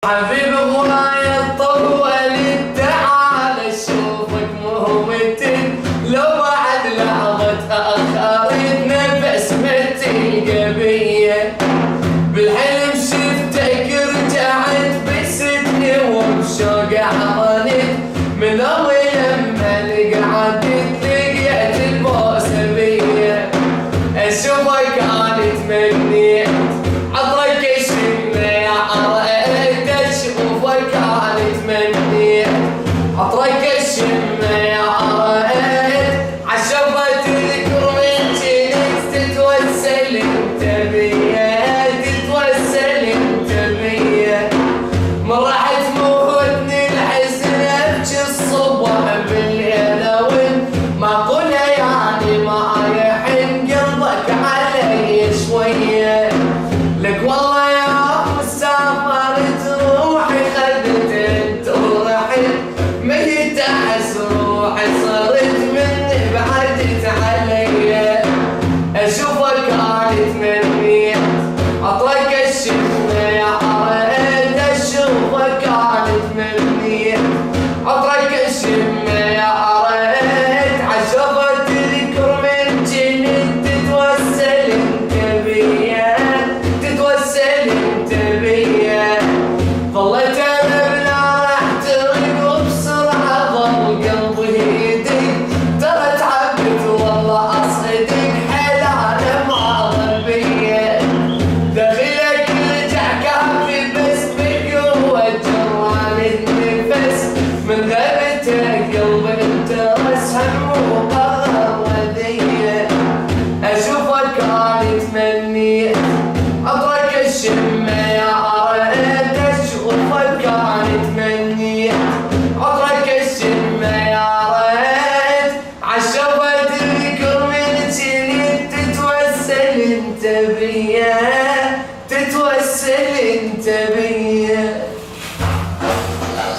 حبيب غناية الطول تعال اشوفك مهمتي لو بعد لحظة اخرت نفس متلقى بيا بالحلم شفتك رجعت بستني وبشوق عرنت من اول لما قعدت لقيت البوسه بيا اشوفك كانت منيت عطرك الشمه يا عرقت اشوفك كانت منيت عطرك الشمه يا عرقت عشوفة تذكر من جنيت تتوسل انت بيا تتوسل انت بيا من راح تموتني الحزن ابكي الصبح بالليل ما اقولها يعني ما يحن قلبك علي شويه لك والله يا مسافرت روحي خذت انت ورحت ميت احس روحي صرت مني بعدت علي اشوفك كانت مني عطرك الشمه يا عرقت اشوفك كانت مني عطرك الشمه يا عرقت عشوفة تذكر من جنين تتوسل انت بيا تتوسل انت بيا ظليت انا بلا احترق وبسرعه ظل قلبي يدق ترى تعبت والله اصدق حيل انا ما ظل بيا دخلك رجع كافي بس بقوه جران النفس من غيبته قلبي انت اسهم وقرر وديه اشوفك كانت مني عطرك الشمه يا عرقت اشوفك كانت مني عطرك الشمه يا عرقت عالشوفة تذكر من جنين تتوسل انت بي